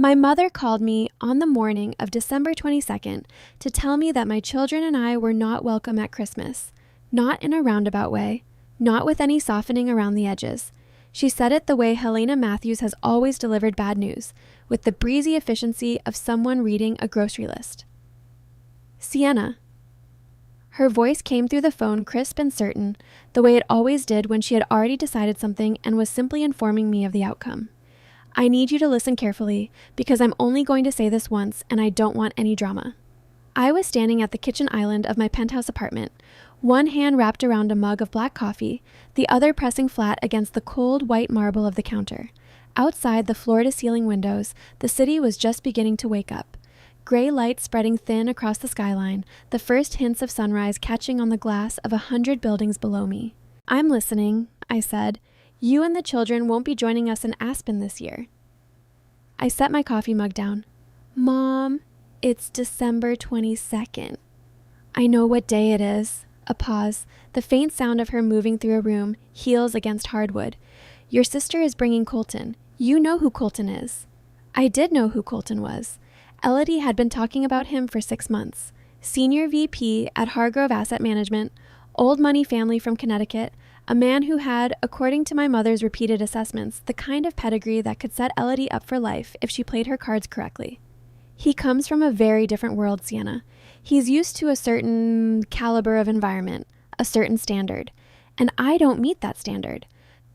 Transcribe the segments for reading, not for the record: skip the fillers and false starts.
My mother called me on the morning of December 22nd to tell me that my children and I were not welcome at Christmas. Not in a roundabout way, not with any softening around the edges. She said it the way Helena Matthews has always delivered bad news, with the breezy efficiency of someone reading a grocery list. Sienna. Her voice came through the phone crisp and certain, the way it always did when she had already decided something and was simply informing me of the outcome. I need you to listen carefully, because I'm only going to say this once and I don't want any drama. I was standing at the kitchen island of my penthouse apartment, one hand wrapped around a mug of black coffee, the other pressing flat against the cold white marble of the counter. Outside the floor-to-ceiling windows, the city was just beginning to wake up. Gray light spreading thin across the skyline, the first hints of sunrise catching on the glass of 100 buildings below me. I'm listening, I said. You and the children won't be joining us in Aspen this year. I set my coffee mug down. Mom, it's December 22nd. I know what day it is. A pause, the faint sound of her moving through a room, heels against hardwood. Your sister is bringing Colton. You know who Colton is. I did know who Colton was. Elodie had been talking about him for 6 months. Senior VP at Hargrove Asset Management, old money family from Connecticut, a man who had, according to my mother's repeated assessments, the kind of pedigree that could set Elodie up for life if she played her cards correctly. He comes from a very different world, Sienna. He's used to a certain caliber of environment, a certain standard, and I don't meet that standard.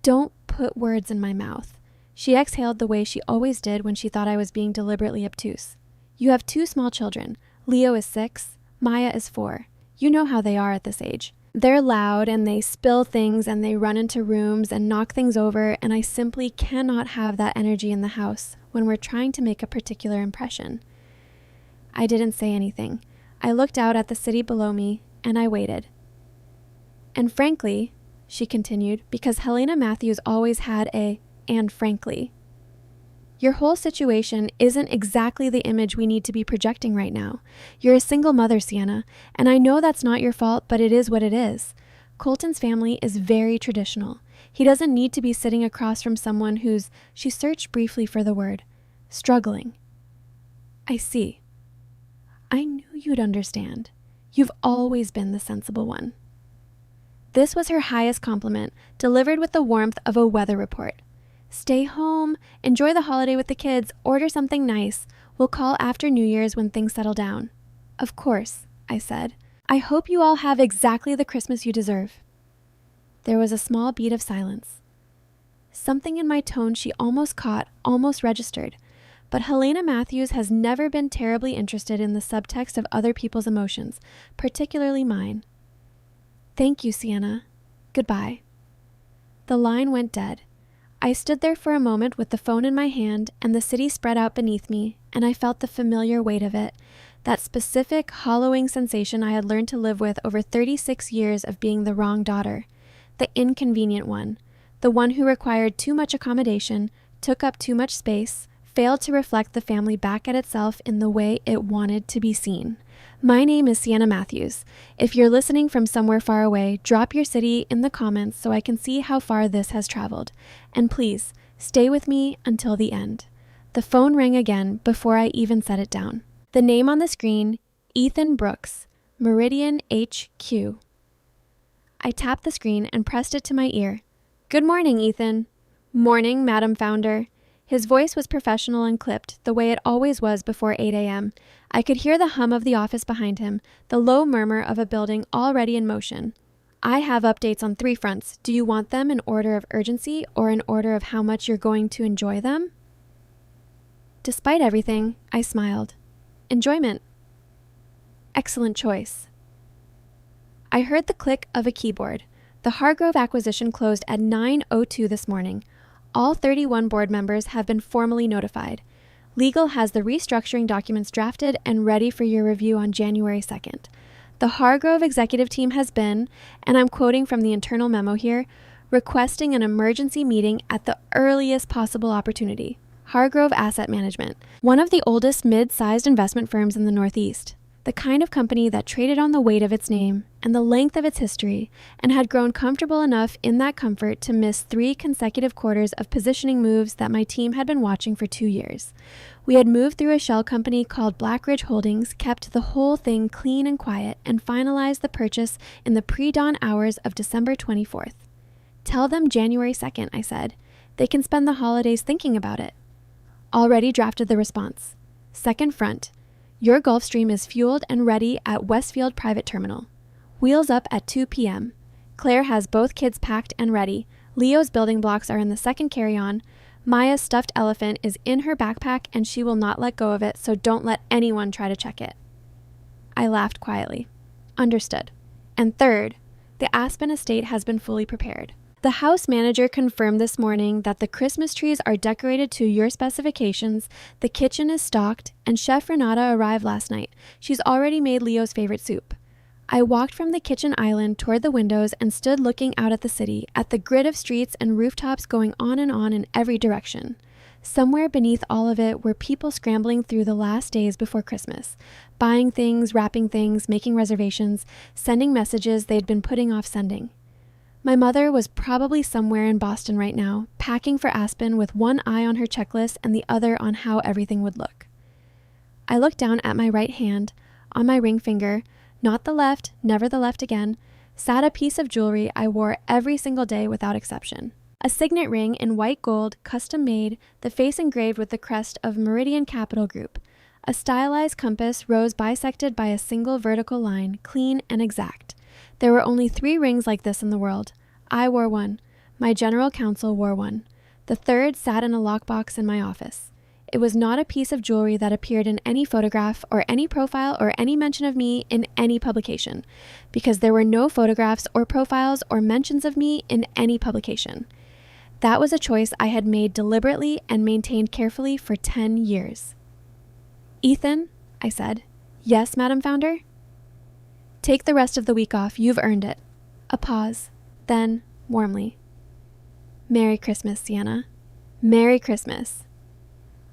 Don't put words in my mouth. She exhaled the way she always did when she thought I was being deliberately obtuse. You have 2 small children. Leo is 6, Maya is 4. You know how they are at this age. They're loud and they spill things and they run into rooms and knock things over, and I simply cannot have that energy in the house when we're trying to make a particular impression. I didn't say anything. I looked out at the city below me and I waited. And frankly, she continued, because Helena Matthews always had and frankly. Your whole situation isn't exactly the image we need to be projecting right now. You're a single mother, Sienna, and I know that's not your fault, but it is what it is. Colton's family is very traditional. He doesn't need to be sitting across from someone who's, she searched briefly for the word, struggling. I see. I knew you'd understand. You've always been the sensible one. This was her highest compliment, delivered with the warmth of a weather report. Stay home, enjoy the holiday with the kids, order something nice. We'll call after New Year's when things settle down. Of course, I said. I hope you all have exactly the Christmas you deserve. There was a small beat of silence. Something in my tone she almost caught, almost registered. But Helena Matthews has never been terribly interested in the subtext of other people's emotions, particularly mine. Thank you, Sienna. Goodbye. The line went dead. I stood there for a moment with the phone in my hand and the city spread out beneath me, and I felt the familiar weight of it, that specific, hollowing sensation I had learned to live with over 36 years of being the wrong daughter, the inconvenient one, the one who required too much accommodation, took up too much space, failed to reflect the family back at itself in the way it wanted to be seen. My name is Sienna Matthews. If you're listening from somewhere far away, drop your city in the comments so I can see how far this has traveled. And please, stay with me until the end. The phone rang again before I even set it down. The name on the screen, Ethan Brooks, Meridian HQ. I tapped the screen and pressed it to my ear. Good morning, Ethan. Morning, Madam Founder. His voice was professional and clipped, the way it always was before 8 a.m. I could hear the hum of the office behind him, the low murmur of a building already in motion. I have updates on 3 fronts. Do you want them in order of urgency or in order of how much you're going to enjoy them? Despite everything, I smiled. Enjoyment. Excellent choice. I heard the click of a keyboard. The Hargrove acquisition closed at 9:02 this morning. All 31 board members have been formally notified. Legal has the restructuring documents drafted and ready for your review on January 2nd. The Hargrove executive team has been, and I'm quoting from the internal memo here, requesting an emergency meeting at the earliest possible opportunity. Hargrove Asset Management, one of the oldest mid-sized investment firms in the Northeast. the kind of company that traded on the weight of its name and the length of its history and had grown comfortable enough in that comfort to miss 3 consecutive quarters of positioning moves that my team had been watching for 2 years. We had moved through a shell company called Blackridge Holdings, kept the whole thing clean and quiet, and finalized the purchase in the pre-dawn hours of December 24th. Tell them January 2nd, I said. They can spend the holidays thinking about it. Already drafted the response. Second front. Your Gulfstream is fueled and ready at Westfield Private Terminal. Wheels up at 2 p.m. Claire has both kids packed and ready. Leo's building blocks are in the second carry-on. Maya's stuffed elephant is in her backpack and she will not let go of it, so don't let anyone try to check it. I laughed quietly. Understood. And third, the Aspen estate has been fully prepared. The house manager confirmed this morning that the Christmas trees are decorated to your specifications, the kitchen is stocked, and Chef Renata arrived last night. She's already made Leo's favorite soup. I walked from the kitchen island toward the windows and stood looking out at the city, at the grid of streets and rooftops going on in every direction. Somewhere beneath all of it were people scrambling through the last days before Christmas, buying things, wrapping things, making reservations, sending messages they'd been putting off sending. My mother was probably somewhere in Boston right now, packing for Aspen with one eye on her checklist and the other on how everything would look. I looked down at my right hand. On my ring finger, not the left, never the left again, sat a piece of jewelry I wore every single day without exception. A signet ring in white gold, custom made, the face engraved with the crest of Meridian Capital Group. A stylized compass rose bisected by a single vertical line, clean and exact. There were only 3 rings like this in the world. I wore one. My general counsel wore one. The third sat in a lockbox in my office. It was not a piece of jewelry that appeared in any photograph or any profile or any mention of me in any publication, because there were no photographs or profiles or mentions of me in any publication. That was a choice I had made deliberately and maintained carefully for 10 years. Ethan, I said. Yes, Madam Founder? Take the rest of the week off. You've earned it. A pause. Then, warmly. Merry Christmas, Sienna. Merry Christmas.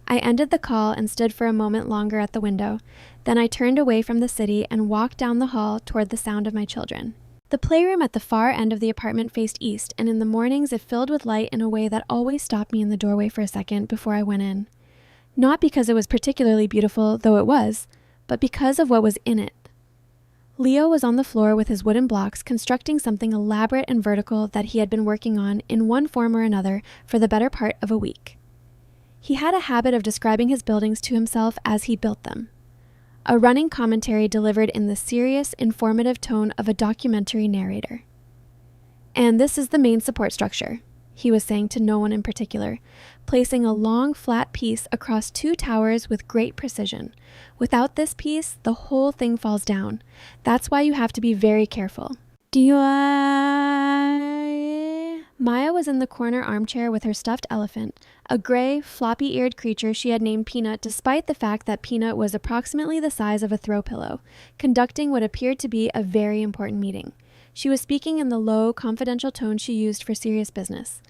I ended the call and stood for a moment longer at the window. Then I turned away from the city and walked down the hall toward the sound of my children. The playroom at the far end of the apartment faced east, and in the mornings it filled with light in a way that always stopped me in the doorway for a second before I went in. Not because it was particularly beautiful, though it was, but because of what was in it. Leo was on the floor with his wooden blocks, constructing something elaborate and vertical that he had been working on in one form or another for the better part of a week. He had a habit of describing his buildings to himself as he built them. A running commentary delivered in the serious, informative tone of a documentary narrator. And this is the main support structure, he was saying to no one in particular, placing a long, flat piece across 2 towers with great precision. Without this piece, the whole thing falls down. That's why you have to be very careful. Maya was in the corner armchair with her stuffed elephant, a gray, floppy-eared creature she had named Peanut despite the fact that Peanut was approximately the size of a throw pillow, conducting what appeared to be a very important meeting. She was speaking in the low, confidential tone she used for serious business.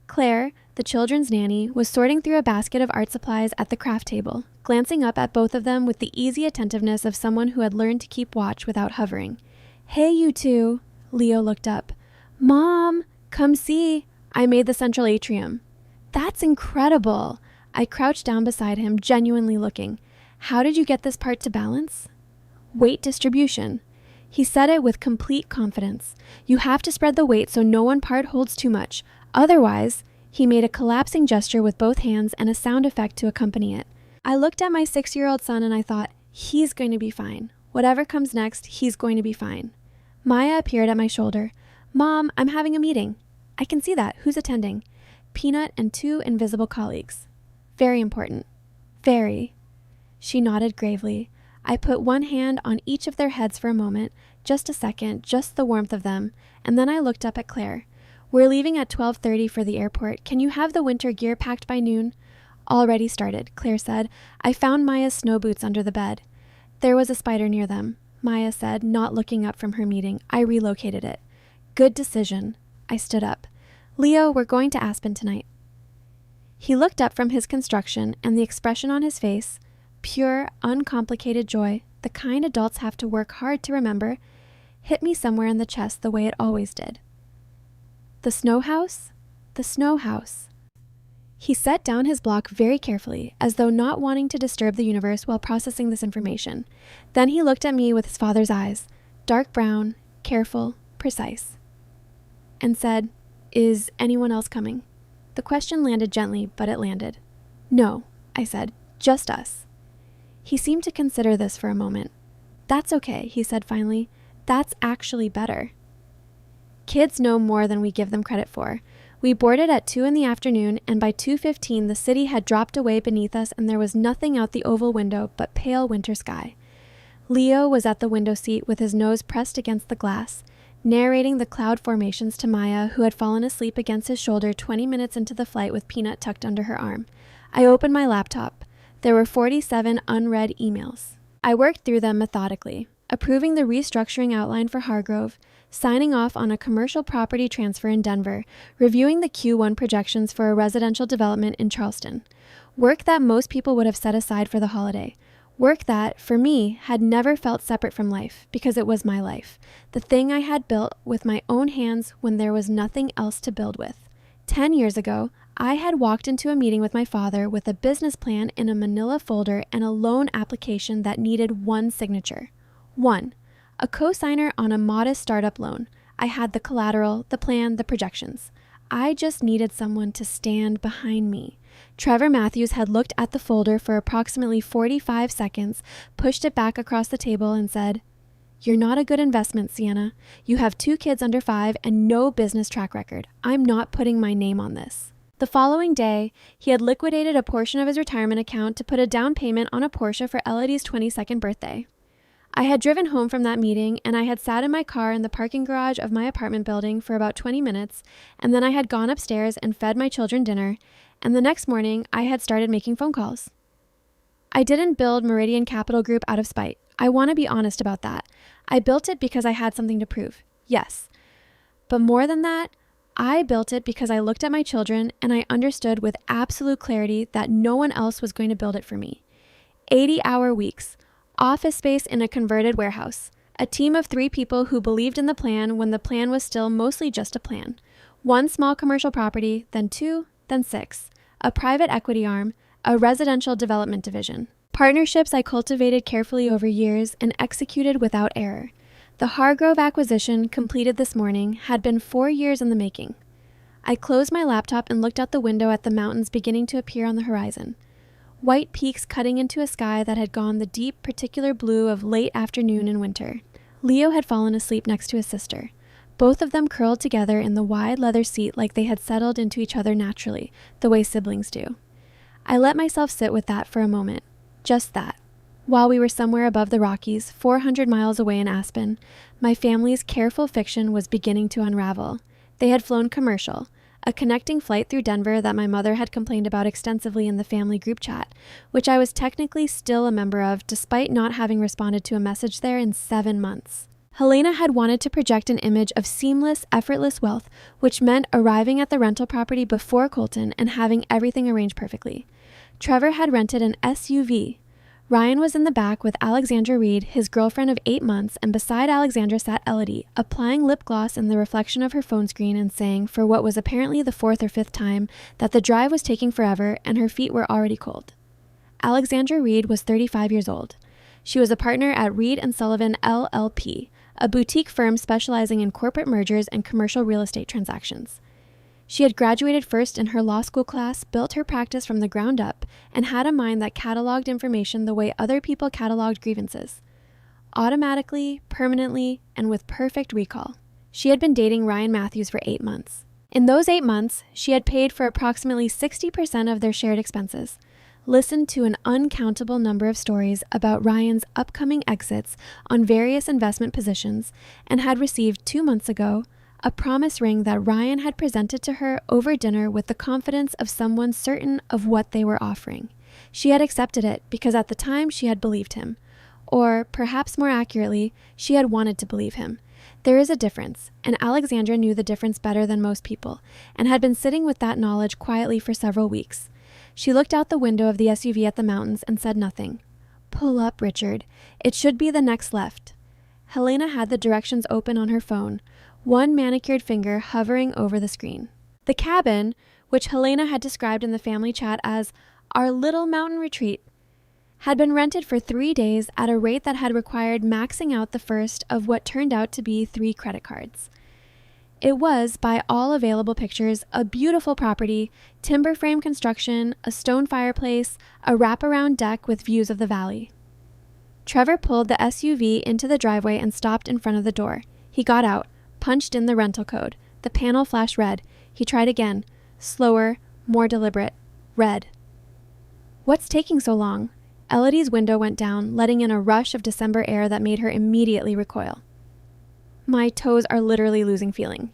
Claire, the children's nanny, was sorting through a basket of art supplies at the craft table, glancing up at both of them with the easy attentiveness of someone who had learned to keep watch without hovering. Hey, you two. Leo looked up. Mom, come see. I made the central atrium. That's incredible. I crouched down beside him, genuinely looking. How did you get this part to balance? Weight distribution. He said it with complete confidence. You have to spread the weight so no one part holds too much. Otherwise, he made a collapsing gesture with both hands and a sound effect to accompany it. I looked at my 6-year-old son and I thought, he's going to be fine. Whatever comes next, he's going to be fine. Maya appeared at my shoulder. Mom, I'm having a meeting. I can see that. Who's attending? Peanut and 2 invisible colleagues. Very important. Very. She nodded gravely. I put one hand on each of their heads for a moment, just a second, just the warmth of them, and then I looked up at Claire. We're leaving at 12:30 for the airport. Can you have the winter gear packed by noon? Already started, Claire said. I found Maya's snow boots under the bed. There was a spider near them, Maya said, not looking up from her meeting. I relocated it. Good decision. I stood up. Leo, we're going to Aspen tonight. He looked up from his construction, and the expression on his face, pure, uncomplicated joy, the kind adults have to work hard to remember, hit me somewhere in the chest the way it always did. The snow house? The snow house. He set down his block very carefully, as though not wanting to disturb the universe while processing this information. Then he looked at me with his father's eyes, dark brown, careful, precise, and said, "Is anyone else coming?" The question landed gently, but it landed. "No," I said, "just us." He seemed to consider this for a moment. "That's okay," he said finally. "That's actually better." Kids know more than we give them credit for. We boarded at 2 in the afternoon, and by 2:15 the city had dropped away beneath us and there was nothing out the oval window but pale winter sky. Leo was at the window seat with his nose pressed against the glass, narrating the cloud formations to Maya, who had fallen asleep against his shoulder 20 minutes into the flight with Peanut tucked under her arm. I opened my laptop. There were 47 unread emails. I worked through them methodically, approving the restructuring outline for Hargrove, signing off on a commercial property transfer in Denver, reviewing the Q1 projections for a residential development in Charleston. Work that most people would have set aside for the holiday. Work that, for me, had never felt separate from life, because it was my life, the thing I had built with my own hands when there was nothing else to build with. 10 years ago, I had walked into a meeting with my father with a business plan in a manila folder and a loan application that needed one signature. One. A co-signer on a modest startup loan. I had the collateral, the plan, the projections. I just needed someone to stand behind me. Trevor Matthews had looked at the folder for approximately 45 seconds, pushed it back across the table and said, "You're not a good investment, Sienna. You have 2 kids under 5 and no business track record. I'm not putting my name on this." The following day, he had liquidated a portion of his retirement account to put a down payment on a Porsche for Elodie's 22nd birthday. I had driven home from that meeting, and I had sat in my car in the parking garage of my apartment building for about 20 minutes, and then I had gone upstairs and fed my children dinner, and the next morning I had started making phone calls. I didn't build Meridian Capital Group out of spite. I want to be honest about that. I built it because I had something to prove. Yes. But more than that, I built it because I looked at my children and I understood with absolute clarity that no one else was going to build it for me. 80-hour weeks. Office space in a converted warehouse. A team of 3 people who believed in the plan when the plan was still mostly just a plan. 1 small commercial property, then 2, then 6. A private equity arm, a residential development division. Partnerships I cultivated carefully over years and executed without error. The Hargrove acquisition, completed this morning, had been 4 years in the making. I closed my laptop and looked out the window at the mountains beginning to appear on the horizon. White peaks cutting into a sky that had gone the deep, particular blue of late afternoon in winter. Leo had fallen asleep next to his sister, both of them curled together in the wide leather seat like they had settled into each other naturally, the way siblings do. I let myself sit with that for a moment, just that. While we were somewhere above the Rockies, 400 miles away in Aspen, my family's careful fiction was beginning to unravel. They had flown commercial, a connecting flight through Denver that my mother had complained about extensively in the family group chat, which I was technically still a member of despite not having responded to a message there in 7 months. Helena had wanted to project an image of seamless, effortless wealth, which meant arriving at the rental property before Colton and having everything arranged perfectly. Trevor had rented an SUV. Ryan was in the back with Alexandra Reed, his girlfriend of 8 months, and beside Alexandra sat Elodie, applying lip gloss in the reflection of her phone screen and saying, for what was apparently the 4th or 5th time, that the drive was taking forever and her feet were already cold. Alexandra Reed was 35 years old. She was a partner at Reed & Sullivan LLP, a boutique firm specializing in corporate mergers and commercial real estate transactions. She had graduated first in her law school class, built her practice from the ground up, and had a mind that cataloged information the way other people cataloged grievances. Automatically, permanently, and with perfect recall. She had been dating Ryan Matthews for 8 months. In those 8 months, she had paid for approximately 60% of their shared expenses, listened to an uncountable number of stories about Ryan's upcoming exits on various investment positions, and had received 2 months ago a promise ring that Ryan had presented to her over dinner with the confidence of someone certain of what they were offering. She had accepted it because at the time she had believed him. Or, perhaps more accurately, she had wanted to believe him. There is a difference, and Alexandra knew the difference better than most people, and had been sitting with that knowledge quietly for several weeks. She looked out the window of the SUV at the mountains and said nothing. Pull up, Richard. It should be the next left. Helena had the directions open on her phone, one manicured finger hovering over the screen. The cabin, which Helena had described in the family chat as our little mountain retreat, had been rented for 3 days at a rate that had required maxing out the first of what turned out to be 3 credit cards. It was, by all available pictures, a beautiful property, timber frame construction, a stone fireplace, a wraparound deck with views of the valley. Trevor pulled the SUV into the driveway and stopped in front of the door. He got out, punched in the rental code. The panel flashed red. He tried again, slower, more deliberate. Red. What's taking so long? Elodie's window went down, letting in a rush of December air that made her immediately recoil. My toes are literally losing feeling.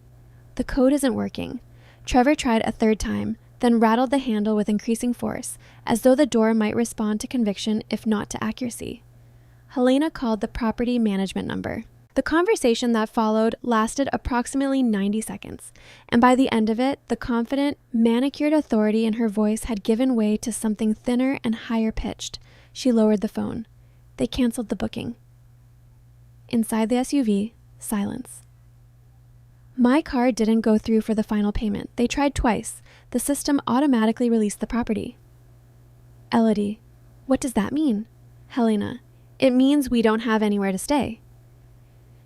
The code isn't working. Trevor tried a 3rd time, then rattled the handle with increasing force, as though the door might respond to conviction if not to accuracy. Helena called the property management number. The conversation that followed lasted approximately 90 seconds, and by the end of it, the confident, manicured authority in her voice had given way to something thinner and higher pitched. She lowered the phone. They canceled the booking. Inside the SUV, silence. My card didn't go through for the final payment. They tried twice. The system automatically released the property. Elodie, what does that mean? Helena, it means we don't have anywhere to stay.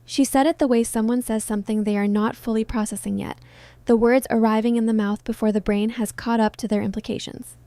She said it the way someone says something they are not fully processing yet, the words arriving in the mouth before the brain has caught up to their implications.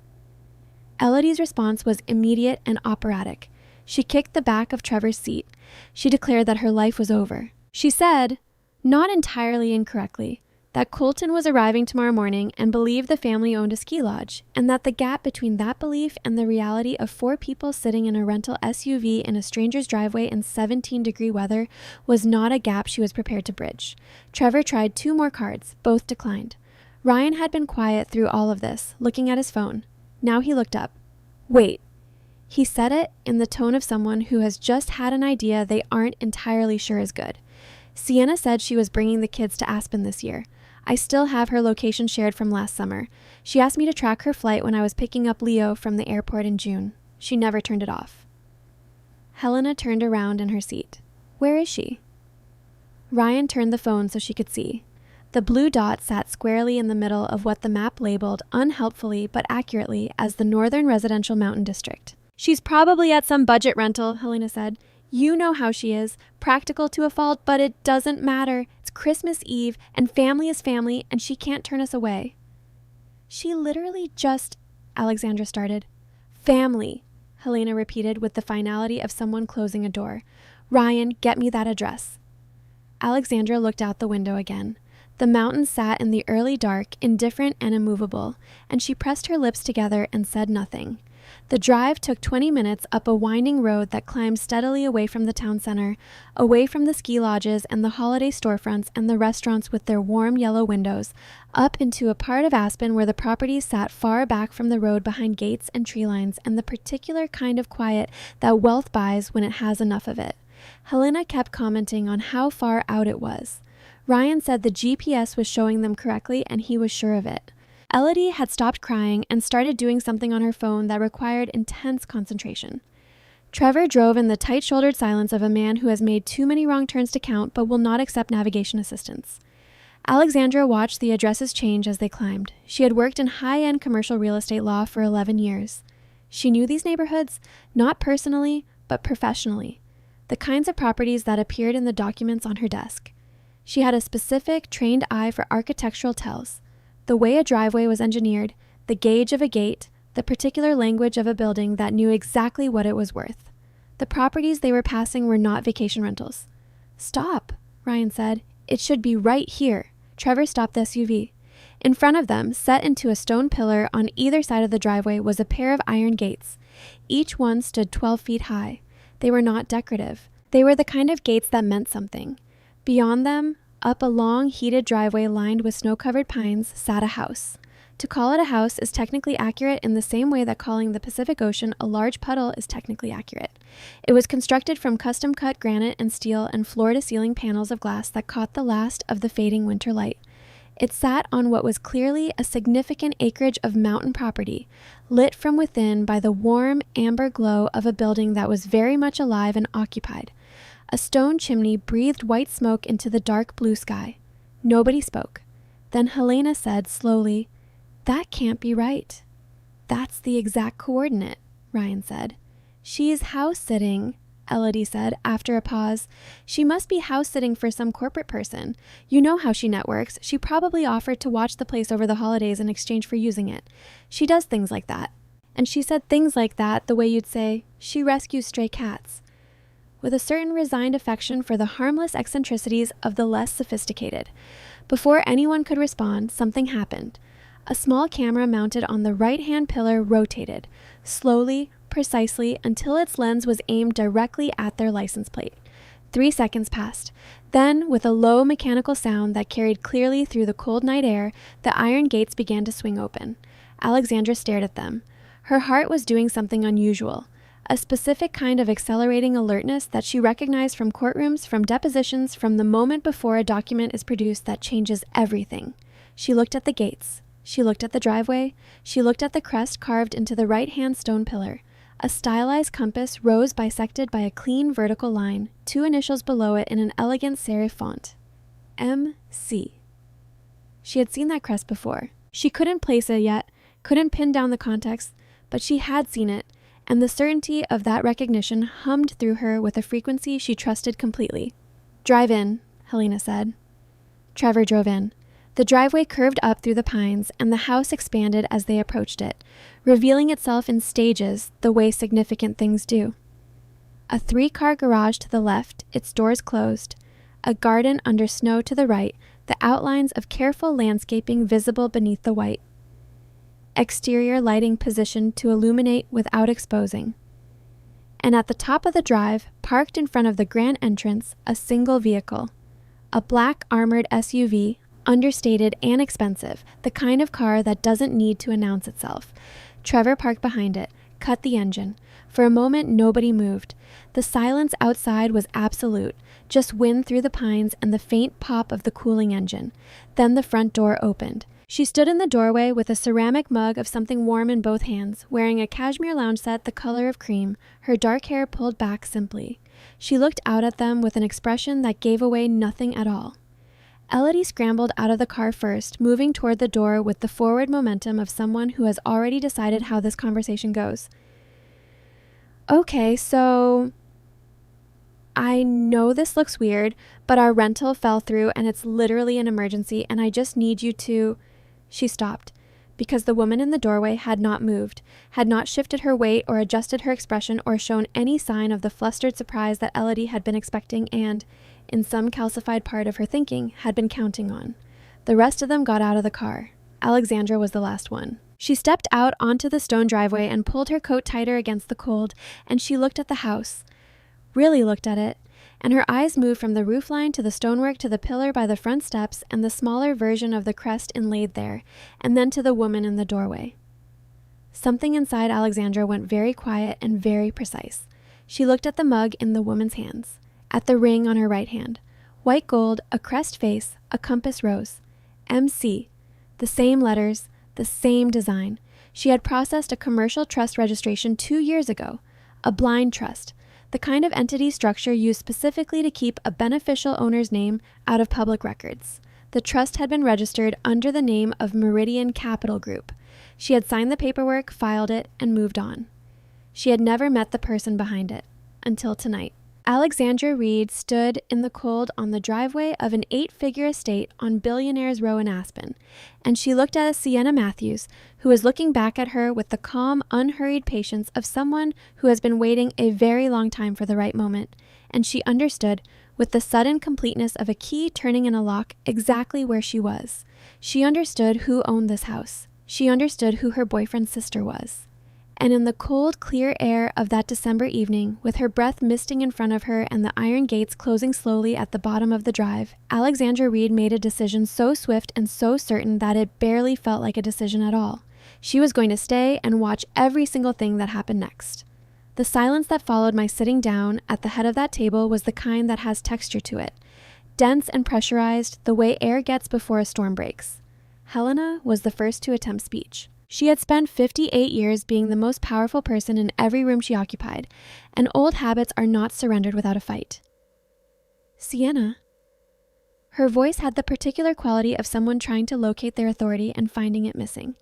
Elodie's response was immediate and operatic. She kicked the back of Trevor's seat. She declared that her life was over. She said, not entirely incorrectly, that Colton was arriving tomorrow morning and believed the family owned a ski lodge, and that the gap between that belief and the reality of 4 people sitting in a rental SUV in a stranger's driveway in 17-degree weather was not a gap she was prepared to bridge. Trevor tried 2 more cards, both declined. Ryan had been quiet through all of this, looking at his phone. Now he looked up. Wait. He said it in the tone of someone who has just had an idea they aren't entirely sure is good. Sienna said she was bringing the kids to Aspen this year. I still have her location shared from last summer. She asked me to track her flight when I was picking up Leo from the airport in June. She never turned it off. Helena turned around in her seat. Where is she? Ryan turned the phone so she could see. The blue dot sat squarely in the middle of what the map labeled, unhelpfully but accurately, as the Northern Residential Mountain District. She's probably at some budget rental, Helena said. You know how she is, practical to a fault, but it doesn't matter. It's Christmas Eve, and family is family, and she can't turn us away. She literally just, Alexandra started. Family, Helena repeated with the finality of someone closing a door. Ryan, get me that address. Alexandra looked out the window again. The mountains sat in the early dark, indifferent and immovable, and she pressed her lips together and said nothing. The drive took 20 minutes up a winding road that climbed steadily away from the town center, away from the ski lodges and the holiday storefronts and the restaurants with their warm yellow windows, up into a part of Aspen where the properties sat far back from the road behind gates and tree lines and the particular kind of quiet that wealth buys when it has enough of it. Helena kept commenting on how far out it was. Ryan said the GPS was showing them correctly and he was sure of it. Elodie had stopped crying and started doing something on her phone that required intense concentration. Trevor drove in the tight-shouldered silence of a man who has made too many wrong turns to count but will not accept navigation assistance. Alexandra watched the addresses change as they climbed. She had worked in high-end commercial real estate law for 11 years. She knew these neighborhoods, not personally, but professionally, the kinds of properties that appeared in the documents on her desk. She had a specific, trained eye for architectural tells, the way a driveway was engineered, the gauge of a gate, the particular language of a building that knew exactly what it was worth. The properties they were passing were not vacation rentals. Stop, Ryan said. It should be right here. Trevor stopped the SUV. In front of them, set into a stone pillar on either side of the driveway, was a pair of iron gates. Each one stood 12 feet high. They were not decorative. They were the kind of gates that meant something. Beyond them, up a long, heated driveway lined with snow-covered pines, sat a house. To call it a house is technically accurate in the same way that calling the Pacific Ocean a large puddle is technically accurate. It was constructed from custom-cut granite and steel and floor-to-ceiling panels of glass that caught the last of the fading winter light. It sat on what was clearly a significant acreage of mountain property, lit from within by the warm, amber glow of a building that was very much alive and occupied. A stone chimney breathed white smoke into the dark blue sky. Nobody spoke. Then Helena said slowly, "That can't be right." "That's the exact coordinate," Ryan said. "She's house-sitting," Elodie said after a pause. "She must be house-sitting for some corporate person. You know how she networks. She probably offered to watch the place over the holidays in exchange for using it. She does things like that." And she said things like that the way you'd say, "She rescues stray cats," with a certain resigned affection for the harmless eccentricities of the less sophisticated. Before anyone could respond, something happened. A small camera mounted on the right-hand pillar rotated, slowly, precisely, until its lens was aimed directly at their license plate. 3 seconds passed. Then, with a low mechanical sound that carried clearly through the cold night air, the iron gates began to swing open. Alexandra stared at them. Her heart was doing something unusual, a specific kind of accelerating alertness that she recognized from courtrooms, from depositions, from the moment before a document is produced that changes everything. She looked at the gates. She looked at the driveway. She looked at the crest carved into the right-hand stone pillar. A stylized compass rose bisected by a clean vertical line, 2 initials below it in an elegant serif font. MC. She had seen that crest before. She couldn't place it yet, couldn't pin down the context, but she had seen it, and the certainty of that recognition hummed through her with a frequency she trusted completely. "Drive in," Helena said. Trevor drove in. The driveway curved up through the pines, and the house expanded as they approached it, revealing itself in stages the way significant things do. A 3-car garage to the left, its doors closed. A garden under snow to the right, the outlines of careful landscaping visible beneath the white. Exterior lighting positioned to illuminate without exposing. And at the top of the drive, parked in front of the grand entrance, a single vehicle. A black armored SUV, understated and expensive, the kind of car that doesn't need to announce itself. Trevor parked behind it, cut the engine. For a moment, nobody moved. The silence outside was absolute, just wind through the pines and the faint pop of the cooling engine. Then the front door opened. She stood in the doorway with a ceramic mug of something warm in both hands, wearing a cashmere lounge set the color of cream, her dark hair pulled back simply. She looked out at them with an expression that gave away nothing at all. Elodie scrambled out of the car first, moving toward the door with the forward momentum of someone who has already decided how this conversation goes. "Okay, so I know this looks weird, but our rental fell through and it's literally an emergency and I just need you to..." She stopped, because the woman in the doorway had not moved, had not shifted her weight or adjusted her expression or shown any sign of the flustered surprise that Elodie had been expecting and, in some calcified part of her thinking, had been counting on. The rest of them got out of the car. Alexandra was the last one. She stepped out onto the stone driveway and pulled her coat tighter against the cold, and she looked at the house. Really looked at it, and her eyes moved from the roofline to the stonework to the pillar by the front steps and the smaller version of the crest inlaid there, and then to the woman in the doorway. Something inside Alexandra went very quiet and very precise. She looked at the mug in the woman's hands, at the ring on her right hand. White gold, a crest face, a compass rose. MC. The same letters, the same design. She had processed a commercial trust registration 2 years ago. A blind trust. The kind of entity structure used specifically to keep a beneficial owner's name out of public records. The trust had been registered under the name of Meridian Capital Group. She had signed the paperwork, filed it, and moved on. She had never met the person behind it, until tonight. Alexandra Reed stood in the cold on the driveway of an 8-figure estate on Billionaires Row in Aspen, and she looked at Sienna Matthews, who was looking back at her with the calm, unhurried patience of someone who has been waiting a very long time for the right moment, and she understood, with the sudden completeness of a key turning in a lock, exactly where she was. She understood who owned this house. She understood who her boyfriend's sister was. And in the cold, clear air of that December evening, with her breath misting in front of her and the iron gates closing slowly at the bottom of the drive, Alexandra Reed made a decision so swift and so certain that it barely felt like a decision at all. She was going to stay and watch every single thing that happened next. The silence that followed my sitting down at the head of that table was the kind that has texture to it. dense and pressurized the way air gets before a storm breaks. Helena was the first to attempt speech. She had spent 58 years being the most powerful person in every room she occupied, and old habits are not surrendered without a fight. Sienna. Her voice had the particular quality of someone trying to locate their authority and finding it missing.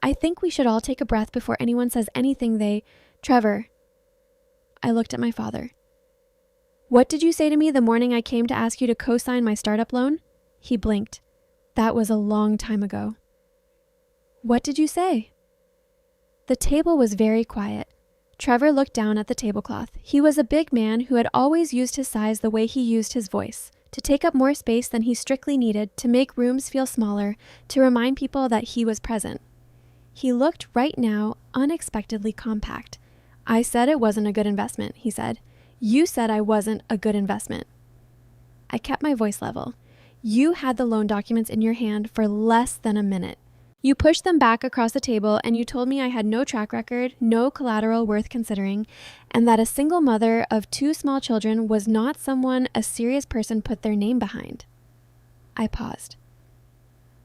I think we should all take a breath before anyone says anything. Trevor. I looked at my father. What did you say to me the morning I came to ask you to co-sign my startup loan? He blinked. That was a long time ago. What did you say? The table was very quiet. Trevor looked down at the tablecloth. He was a big man who had always used his size the way he used his voice, to take up more space than he strictly needed, to make rooms feel smaller, to remind people that he was present. He looked right now unexpectedly compact. I said it wasn't a good investment, he said. You said I wasn't a good investment. I kept my voice level. You had the loan documents in your hand for less than a minute. You pushed them back across the table and you told me I had no track record, no collateral worth considering, and that a single mother of 2 small children was not someone a serious person put their name behind. I paused.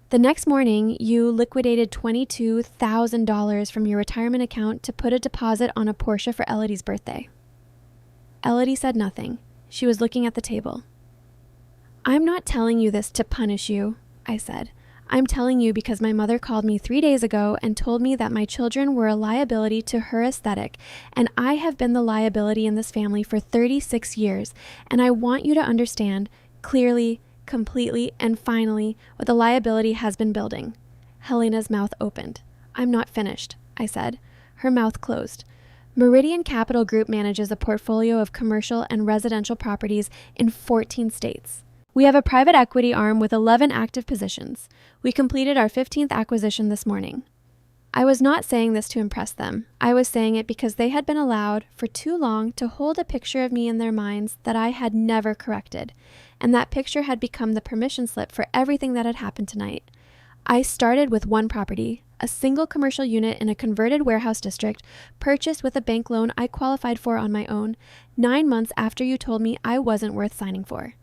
The next morning, you liquidated $22,000 from your retirement account to put a deposit on a Porsche for Elodie's birthday. Elodie said nothing. She was looking at the table. I'm not telling you this to punish you, I said. I'm telling you because my mother called me 3 days ago and told me that my children were a liability to her aesthetic, and I have been the liability in this family for 36 years, and I want you to understand clearly, completely, and finally what the liability has been building. Helena's mouth opened. I'm not finished, I said. Her mouth closed. Meridian Capital Group manages a portfolio of commercial and residential properties in 14 states. We have a private equity arm with 11 active positions. We completed our 15th acquisition this morning. I was not saying this to impress them. I was saying it because they had been allowed for too long to hold a picture of me in their minds that I had never corrected, and that picture had become the permission slip for everything that had happened tonight. I started with one property, a single commercial unit in a converted warehouse district, purchased with a bank loan I qualified for on my own, 9 months after you told me I wasn't worth signing for.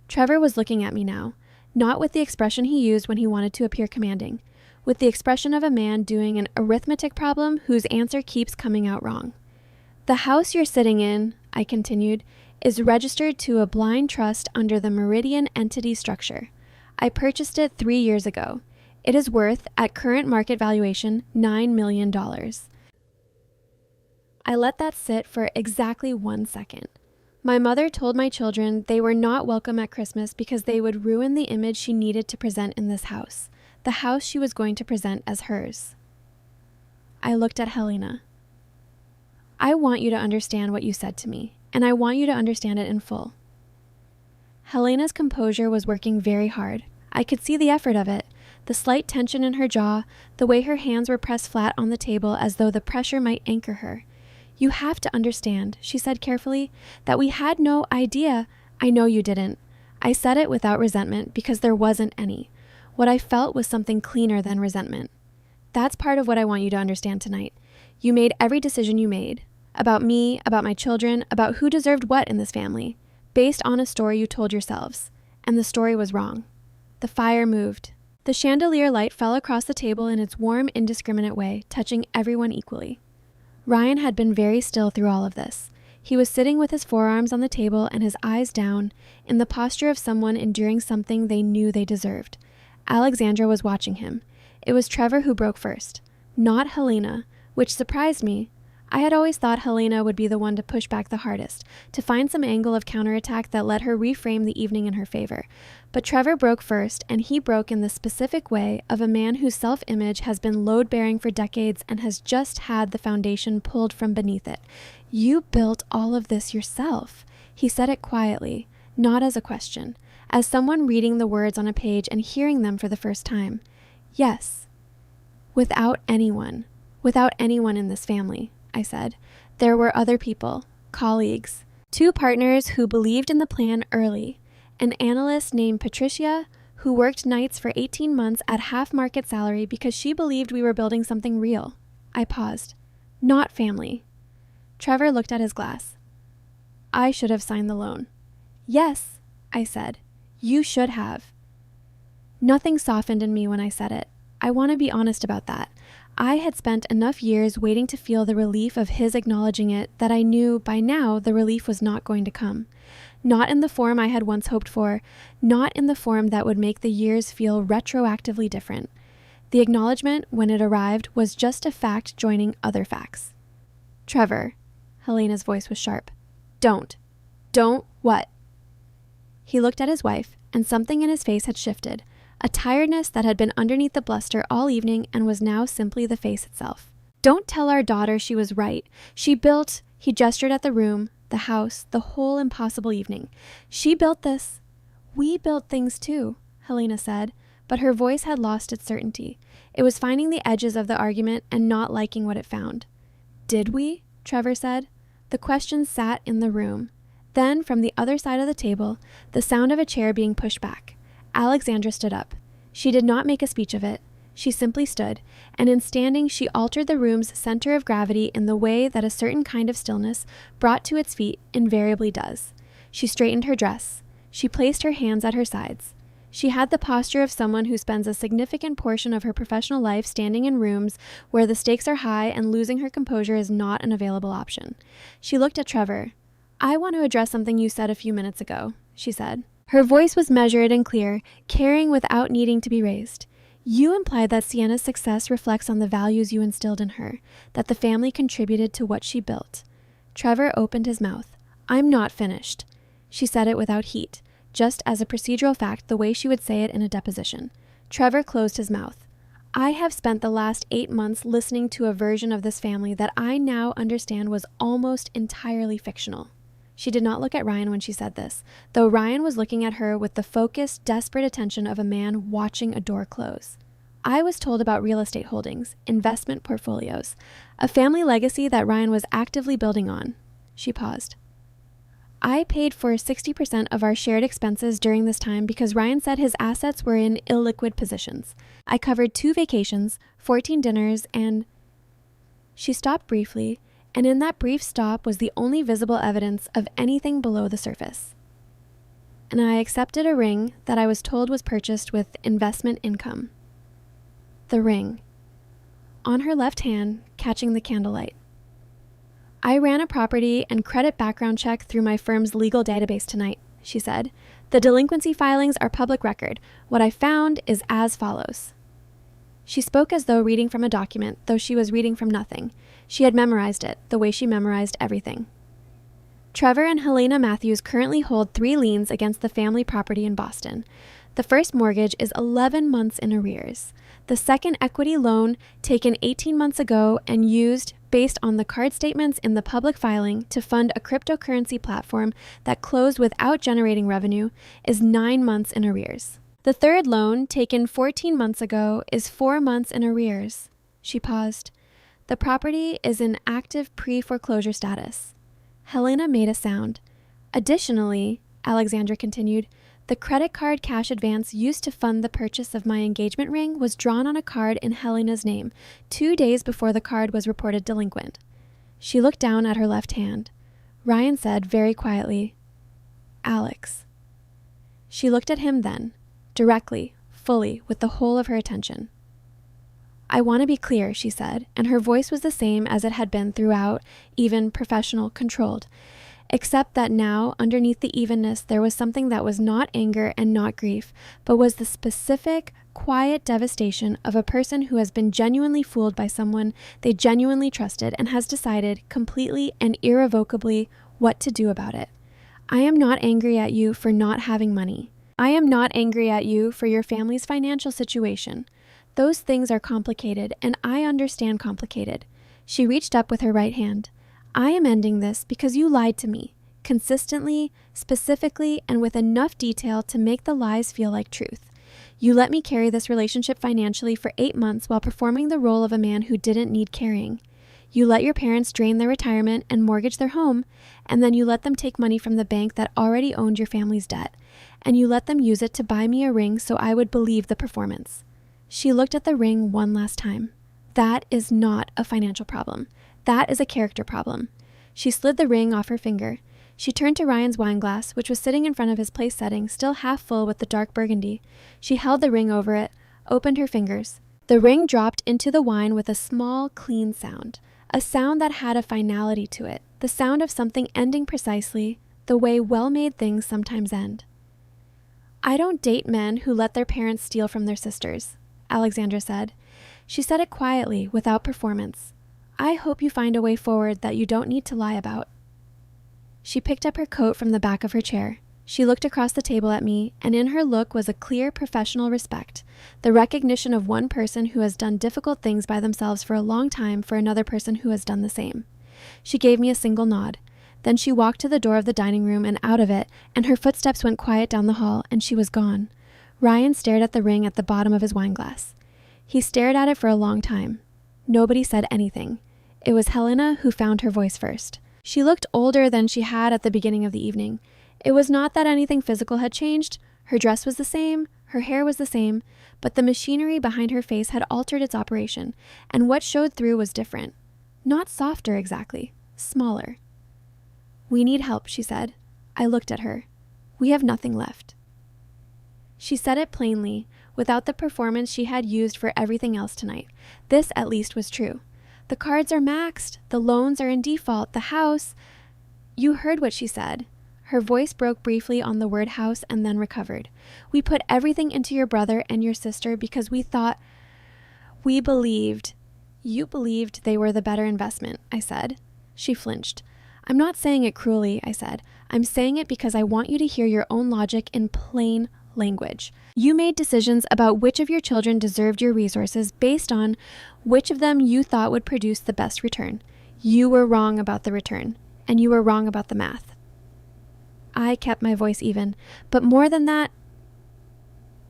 Trevor was looking at me now, not with the expression he used when he wanted to appear commanding, with the expression of a man doing an arithmetic problem whose answer keeps coming out wrong. The house you're sitting in, I continued, is registered to a blind trust under the Meridian entity structure. I purchased it 3 years ago. It is worth, at current market valuation, $9 million. I let that sit for exactly 1 second. My mother told my children they were not welcome at Christmas because they would ruin the image she needed to present in this house, the house she was going to present as hers. I looked at Helena. I want you to understand what you said to me, and I want you to understand it in full. Helena's composure was working very hard. I could see the effort of it, the slight tension in her jaw, the way her hands were pressed flat on the table as though the pressure might anchor her. You have to understand, she said carefully, that we had no idea. I know you didn't. I said it without resentment because there wasn't any. What I felt was something cleaner than resentment. That's part of what I want you to understand tonight. You made every decision you made. About me, about my children, about who deserved what in this family, based on a story you told yourselves. And the story was wrong. The fire moved. The chandelier light fell across the table in its warm, indiscriminate way, touching everyone equally. Ryan had been very still through all of this. He was sitting with his forearms on the table and his eyes down, in the posture of someone enduring something they knew they deserved. Alexandra was watching him. It was Trevor who broke first, not Helena, which surprised me. I had always thought Helena would be the one to push back the hardest, to find some angle of counterattack that let her reframe the evening in her favor. But Trevor broke first, and he broke in the specific way of a man whose self-image has been load-bearing for decades and has just had the foundation pulled from beneath it. You built all of this yourself. He said it quietly, not as a question, as someone reading the words on a page and hearing them for the first time. Yes. Without anyone in this family, I said. There were other people, colleagues, 2 partners who believed in the plan early, an analyst named Patricia who worked nights for 18 months at half market salary because she believed we were building something real. I paused. Not family. Trevor looked at his glass. I should have signed the loan. Yes, I said. You should have. Nothing softened in me when I said it. I want to be honest about that. I had spent enough years waiting to feel the relief of his acknowledging it that I knew by now the relief was not going to come. Not in the form I had once hoped for, not in the form that would make the years feel retroactively different. The acknowledgement, when it arrived, was just a fact joining other facts. Trevor, Helena's voice was sharp. Don't what? He looked at his wife, and something in his face had shifted, a tiredness that had been underneath the bluster all evening and was now simply the face itself. Don't tell our daughter she was right. She built, he gestured at the room, the house, the whole impossible evening. She built this. We built things too, Helena said, but her voice had lost its certainty. It was finding the edges of the argument and not liking what it found. Did we? Trevor said. The question sat in the room. Then, from the other side of the table, the sound of a chair being pushed back. Alexandra stood up. She did not make a speech of it. She simply stood, and in standing she altered the room's center of gravity in the way that a certain kind of stillness, brought to its feet, invariably does. She straightened her dress. She placed her hands at her sides. She had the posture of someone who spends a significant portion of her professional life standing in rooms where the stakes are high and losing her composure is not an available option. She looked at Trevor. I want to address something you said a few minutes ago, she said. Her voice was measured and clear, carrying without needing to be raised. You implied that Sienna's success reflects on the values you instilled in her, that the family contributed to what she built. Trevor opened his mouth. I'm not finished. She said it without heat, just as a procedural fact the way she would say it in a deposition. Trevor closed his mouth. I have spent the last 8 months listening to a version of this family that I now understand was almost entirely fictional. She did not look at Ryan when she said this, though Ryan was looking at her with the focused, desperate attention of a man watching a door close. I was told about real estate holdings, investment portfolios, a family legacy that Ryan was actively building on. She paused. I paid for 60% of our shared expenses during this time because Ryan said his assets were in illiquid positions. I covered 2 vacations, 14 dinners, and... She stopped briefly, and in that brief stop was the only visible evidence of anything below the surface. And I accepted a ring that I was told was purchased with investment income. The ring. On her left hand, catching the candlelight. I ran a property and credit background check through my firm's legal database tonight, she said. The delinquency filings are public record. What I found is as follows. She spoke as though reading from a document, though she was reading from nothing. She had memorized it, the way she memorized everything. Trevor and Helena Matthews currently hold 3 liens against the family property in Boston. The first mortgage is 11 months in arrears. The second equity loan, taken 18 months ago and used based on the card statements in the public filing to fund a cryptocurrency platform that closed without generating revenue, is 9 months in arrears. The third loan, taken 14 months ago, is 4 months in arrears. She paused. The property is in active pre-foreclosure status. Helena made a sound. Additionally, Alexandra continued, the credit card cash advance used to fund the purchase of my engagement ring was drawn on a card in Helena's name 2 days before the card was reported delinquent. She looked down at her left hand. Ryan said very quietly, Alex. She looked at him then, directly, fully, with the whole of her attention. I want to be clear, she said, and her voice was the same as it had been throughout, even professional, controlled. Except that now, underneath the evenness, there was something that was not anger and not grief, but was the specific, quiet devastation of a person who has been genuinely fooled by someone they genuinely trusted and has decided, completely and irrevocably, what to do about it. I am not angry at you for not having money. I am not angry at you for your family's financial situation. Those things are complicated, and I understand complicated. She reached up with her right hand. I am ending this because you lied to me, consistently, specifically, and with enough detail to make the lies feel like truth. You let me carry this relationship financially for 8 months while performing the role of a man who didn't need carrying. You let your parents drain their retirement and mortgage their home, and then you let them take money from the bank that already owned your family's debt, and you let them use it to buy me a ring so I would believe the performance. She looked at the ring one last time. That is not a financial problem. That is a character problem. She slid the ring off her finger. She turned to Ryan's wine glass, which was sitting in front of his place setting, still half full with the dark burgundy. She held the ring over it, opened her fingers. The ring dropped into the wine with a small, clean sound. A sound that had a finality to it. The sound of something ending precisely the way well-made things sometimes end. "I don't date men who let their parents steal from their sisters," Alexandra said. She said it quietly, without performance. "I hope you find a way forward that you don't need to lie about." She picked up her coat from the back of her chair. She looked across the table at me, and in her look was a clear professional respect, the recognition of one person who has done difficult things by themselves for a long time for another person who has done the same. She gave me a single nod. Then she walked to the door of the dining room and out of it, and her footsteps went quiet down the hall, and she was gone. Ryan stared at the ring at the bottom of his wineglass. He stared at it for a long time. Nobody said anything. It was Helena who found her voice first. She looked older than she had at the beginning of the evening. It was not that anything physical had changed. Her dress was the same, her hair was the same, but the machinery behind her face had altered its operation, and what showed through was different. Not softer exactly, smaller. "We need help," she said. I looked at her. "We have nothing left." She said it plainly, without the performance she had used for everything else tonight. This at least was true. The cards are maxed, the loans are in default, the house... You heard what she said. Her voice broke briefly on the word house and then recovered. "We put everything into your brother and your sister because we believed. You believed they were the better investment," I said. She flinched. "I'm not saying it cruelly," I said. "I'm saying it because I want you to hear your own logic in plain language. You made decisions about which of your children deserved your resources based on which of them you thought would produce the best return. You were wrong about the return, and you were wrong about the math." I kept my voice even, but more than that,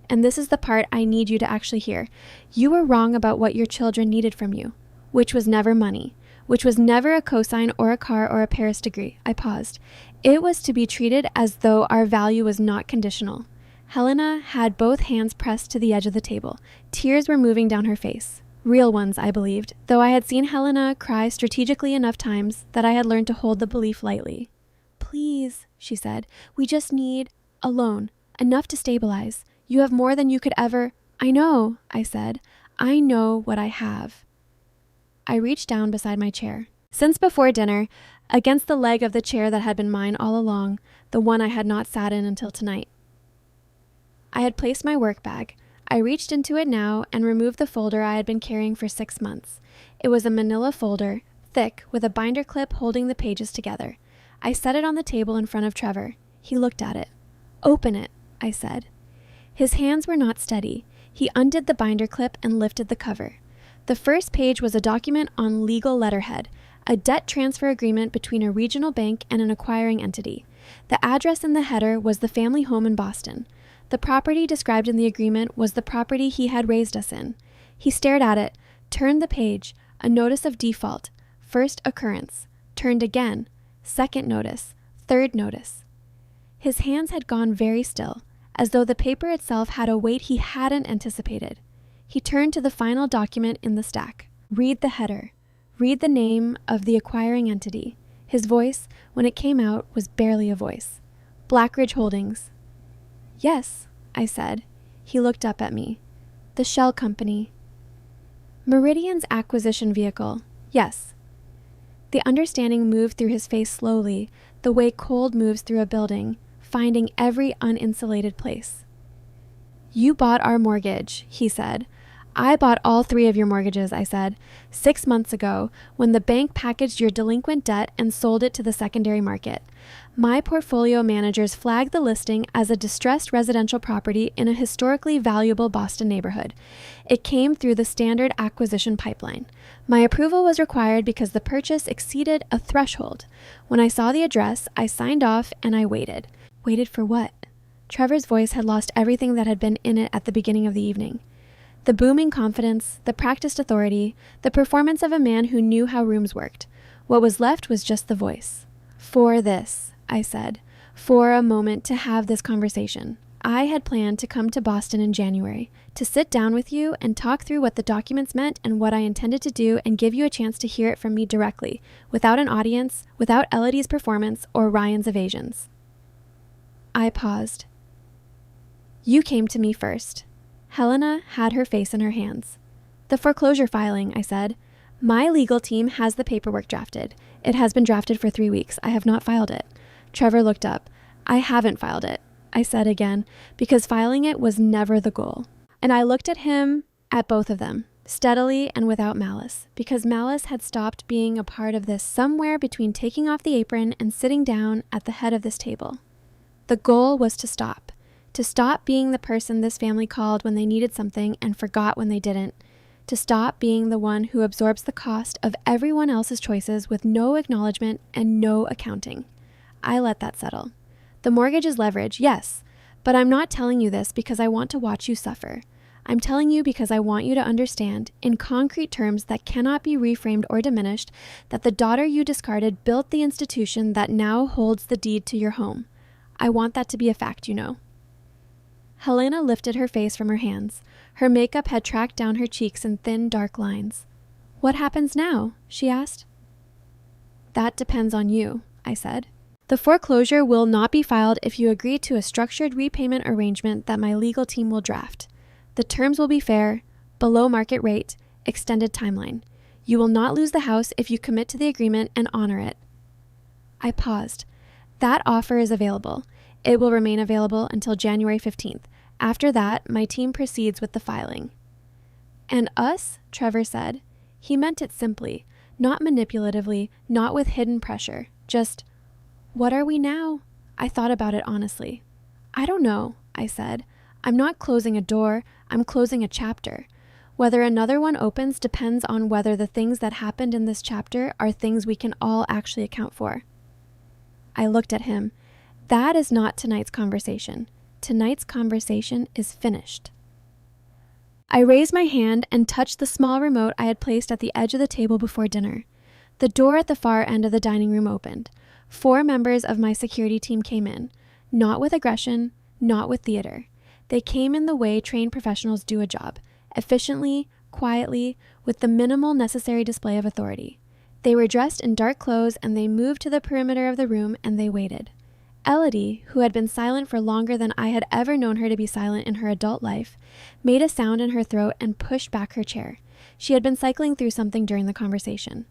and this is the part I need you to actually hear, you were wrong about what your children needed from you, which was never money, which was never a cosign or a car or a Paris degree. I paused. It was to be treated as though our value was not conditional. Helena had both hands pressed to the edge of the table. Tears were moving down her face. Real ones, I believed, though I had seen Helena cry strategically enough times that I had learned to hold the belief lightly. "Please," she said, "we just need a loan, enough to stabilize. You have more than you could ever—" "I know," I said. "I know what I have." I reached down beside my chair. Since before dinner, against the leg of the chair that had been mine all along, the one I had not sat in until tonight, I had placed my work bag. I reached into it now and removed the folder I had been carrying for 6 months. It was a manila folder, thick, with a binder clip holding the pages together. I set it on the table in front of Trevor. He looked at it. "Open it," I said. His hands were not steady. He undid the binder clip and lifted the cover. The first page was a document on legal letterhead, a debt transfer agreement between a regional bank and an acquiring entity. The address in the header was the family home in Boston. The property described in the agreement was the property he had raised us in. He stared at it, turned the page, a notice of default, first occurrence, turned again, second notice, third notice. His hands had gone very still, as though the paper itself had a weight he hadn't anticipated. He turned to the final document in the stack. "Read the header. Read the name of the acquiring entity." His voice, when it came out, was barely a voice. "Blackridge Holdings." "Yes," I said. He looked up at me. "The Shell Company." "Meridian's acquisition vehicle. Yes." The understanding moved through his face slowly, the way cold moves through a building, finding every uninsulated place. "You bought our mortgage," he said. "I bought all 3 of your mortgages," I said, 6 months ago, when the bank packaged your delinquent debt and sold it to the secondary market. My portfolio managers flagged the listing as a distressed residential property in a historically valuable Boston neighborhood. It came through the standard acquisition pipeline. My approval was required because the purchase exceeded a threshold. When I saw the address, I signed off and I waited. Waited for what? Trevor's voice had lost everything that had been in it at the beginning of the evening. The booming confidence, the practiced authority, the performance of a man who knew how rooms worked. What was left was just the voice. "For this," I said. "For a moment to have this conversation. I had planned to come to Boston in January, to sit down with you and talk through what the documents meant and what I intended to do and give you a chance to hear it from me directly, without an audience, without Elodie's performance or Ryan's evasions. I paused. You came to me first. Helena had her face in her hands. The foreclosure filing, I said. My legal team has the paperwork drafted. It has been drafted for 3 weeks. I have not filed it. Trevor looked up. I haven't filed it, I said again, because filing it was never the goal. And I looked at him, at both of them, steadily and without malice, because malice had stopped being a part of this somewhere between taking off the apron and sitting down at the head of this table. The goal was to stop being the person this family called when they needed something and forgot when they didn't, to stop being the one who absorbs the cost of everyone else's choices with no acknowledgement and no accounting. I let that settle. The mortgage is leverage, yes, but I'm not telling you this because I want to watch you suffer. I'm telling you because I want you to understand, in concrete terms that cannot be reframed or diminished, that the daughter you discarded built the institution that now holds the deed to your home. I want that to be a fact, you know. Helena lifted her face from her hands. Her makeup had tracked down her cheeks in thin, dark lines. What happens now? She asked. That depends on you, I said. The foreclosure will not be filed if you agree to a structured repayment arrangement that my legal team will draft. The terms will be fair, below market rate, extended timeline. You will not lose the house if you commit to the agreement and honor it. I paused. That offer is available. It will remain available until January 15th. After that, my team proceeds with the filing. And us, Trevor said. He meant it simply, not manipulatively, not with hidden pressure. Just, what are we now? I thought about it honestly. I don't know, I said. I'm not closing a door, I'm closing a chapter. Whether another one opens depends on whether the things that happened in this chapter are things we can all actually account for. I looked at him. That is not tonight's conversation. Tonight's conversation is finished. I raised my hand and touched the small remote I had placed at the edge of the table before dinner. The door at the far end of the dining room opened. 4 members of my security team came in, not with aggression, not with theater. They came in the way trained professionals do a job, efficiently, quietly, with the minimal necessary display of authority. They were dressed in dark clothes and they moved to the perimeter of the room and they waited. Elodie, who had been silent for longer than I had ever known her to be silent in her adult life, made a sound in her throat and pushed back her chair. She had been cycling through something during the conversation.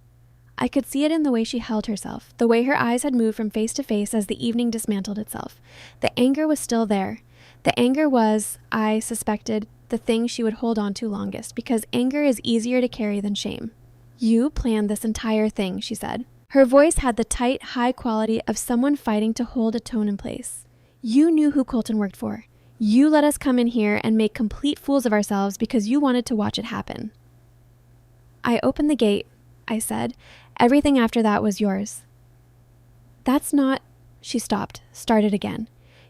I could see it in the way she held herself, the way her eyes had moved from face to face as the evening dismantled itself. The anger was still there. The anger was, I suspected, the thing she would hold on to longest, because anger is easier to carry than shame. You planned this entire thing, she said. Her voice had the tight, high quality of someone fighting to hold a tone in place. You knew who Colton worked for. You let us come in here and make complete fools of ourselves because you wanted to watch it happen. I opened the gate, I said. Everything after that was yours. That's not... She stopped, started again.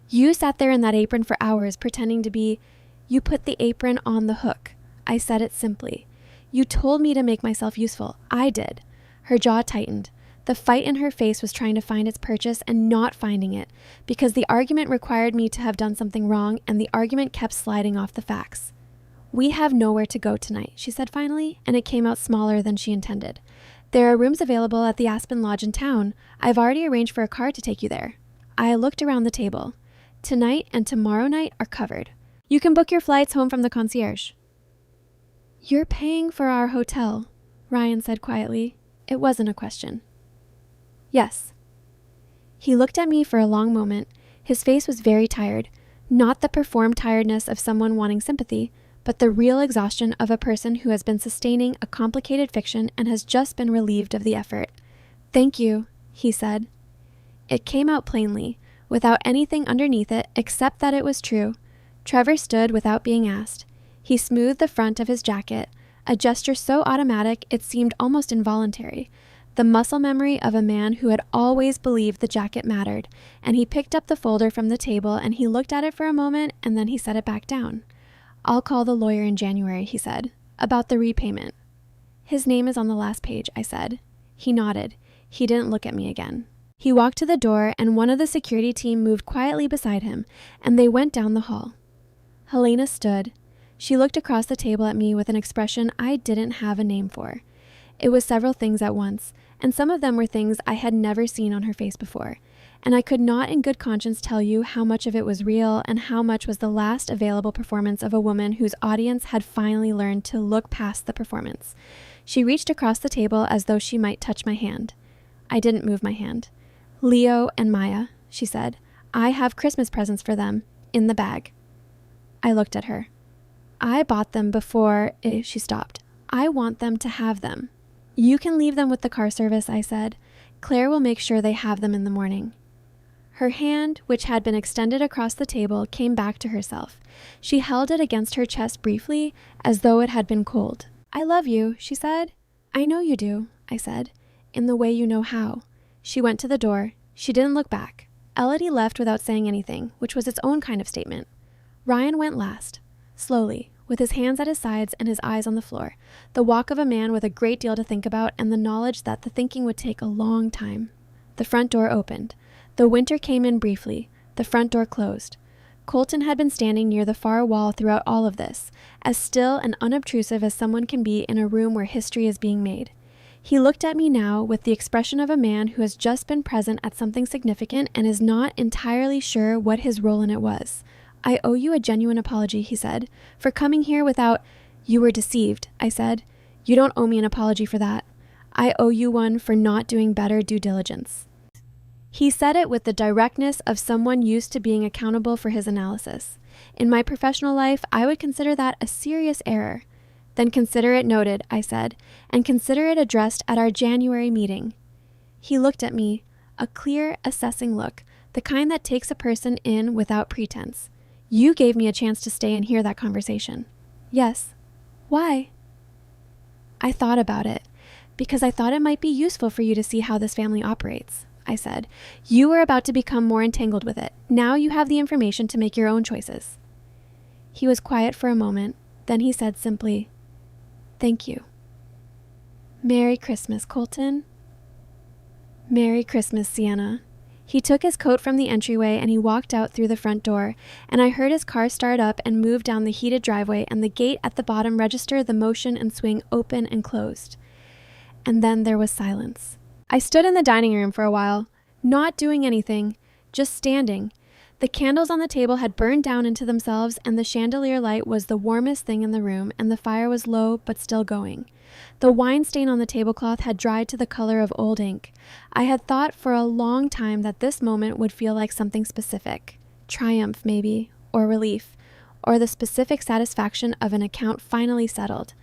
You sat there in that apron for hours pretending to be... You put the apron on the hook. I said it simply. You told me to make myself useful. I did. Her jaw tightened. The fight in her face was trying to find its purchase and not finding it, because the argument required me to have done something wrong, and the argument kept sliding off the facts. We have nowhere to go tonight, she said finally, and it came out smaller than she intended. There are rooms available at the Aspen Lodge in town. I've already arranged for a car to take you there. I looked around the table. Tonight and tomorrow night are covered. You can book your flights home from the concierge. You're paying for our hotel, Ryan said quietly. It wasn't a question. Yes. He looked at me for a long moment. His face was very tired, not the performed tiredness of someone wanting sympathy, but the real exhaustion of a person who has been sustaining a complicated fiction and has just been relieved of the effort. Thank you, he said. It came out plainly, without anything underneath it except that it was true. Trevor stood without being asked. He smoothed the front of his jacket, a gesture so automatic it seemed almost involuntary. The muscle memory of a man who had always believed the jacket mattered, and he picked up the folder from the table and he looked at it for a moment and then he set it back down. I'll call the lawyer in January, he said, about the repayment. His name is on the last page, I said. He nodded. He didn't look at me again. He walked to the door, and one of the security team moved quietly beside him, and they went down the hall. Helena stood. She looked across the table at me with an expression I didn't have a name for. It was several things at once, and some of them were things I had never seen on her face before, and I could not in good conscience tell you how much of it was real and how much was the last available performance of a woman whose audience had finally learned to look past the performance. She reached across the table as though she might touch my hand. I didn't move my hand. "Leo and Maya," she said. "I have Christmas presents for them, in the bag." I looked at her. "I bought them before," she stopped. "I want them to have them." "You can leave them with the car service," I said. "Claire will make sure they have them in the morning." Her hand, which had been extended across the table, came back to herself. She held it against her chest briefly, as though it had been cold. "I love you," she said. "I know you do," I said, "in the way you know how." She went to the door. She didn't look back. Elodie left without saying anything, which was its own kind of statement. Ryan went last, slowly, with his hands at his sides and his eyes on the floor, the walk of a man with a great deal to think about and the knowledge that the thinking would take a long time. The front door opened. The winter came in briefly. The front door closed. Colton had been standing near the far wall throughout all of this, as still and unobtrusive as someone can be in a room where history is being made. He looked at me now with the expression of a man who has just been present at something significant and is not entirely sure what his role in it was. "I owe you a genuine apology," he said, "for coming here without—" "You were deceived," I said. "You don't owe me an apology for that. I owe you one for not doing better due diligence." He said it with the directness of someone used to being accountable for his analysis. In my professional life, I would consider that a serious error. "Then consider it noted," I said, "and consider it addressed at our January meeting." He looked at me, a clear, assessing look, the kind that takes a person in without pretense. "You gave me a chance to stay and hear that conversation." "Yes." "Why?" I thought about it. "Because I thought it might be useful for you to see how this family operates," I said. "You were about to become more entangled with it. Now you have the information to make your own choices." He was quiet for a moment. Then he said simply, "Thank you." "Merry Christmas, Colton." "Merry Christmas, Sienna." He took his coat from the entryway and he walked out through the front door, and I heard his car start up and move down the heated driveway and the gate at the bottom register the motion and swing open and closed. And then there was silence. I stood in the dining room for a while, not doing anything, just standing. The candles on the table had burned down into themselves, and the chandelier light was the warmest thing in the room, and the fire was low but still going. The wine stain on the tablecloth had dried to the color of old ink. I had thought for a long time that this moment would feel like something specific. Triumph, maybe, or relief, or the specific satisfaction of an account finally settled.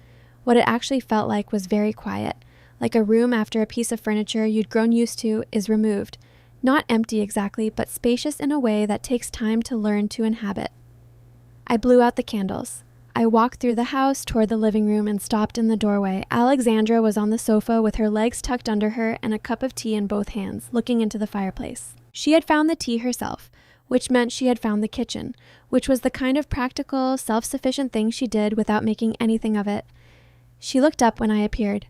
What it actually felt like was very quiet, like a room after a piece of furniture you'd grown used to is removed. Not empty exactly, but spacious in a way that takes time to learn to inhabit. I blew out the candles. I walked through the house toward the living room and stopped in the doorway. Alexandra was on the sofa with her legs tucked under her and a cup of tea in both hands, looking into the fireplace. She had found the tea herself, which meant she had found the kitchen, which was the kind of practical, self-sufficient thing she did without making anything of it. She looked up when I appeared.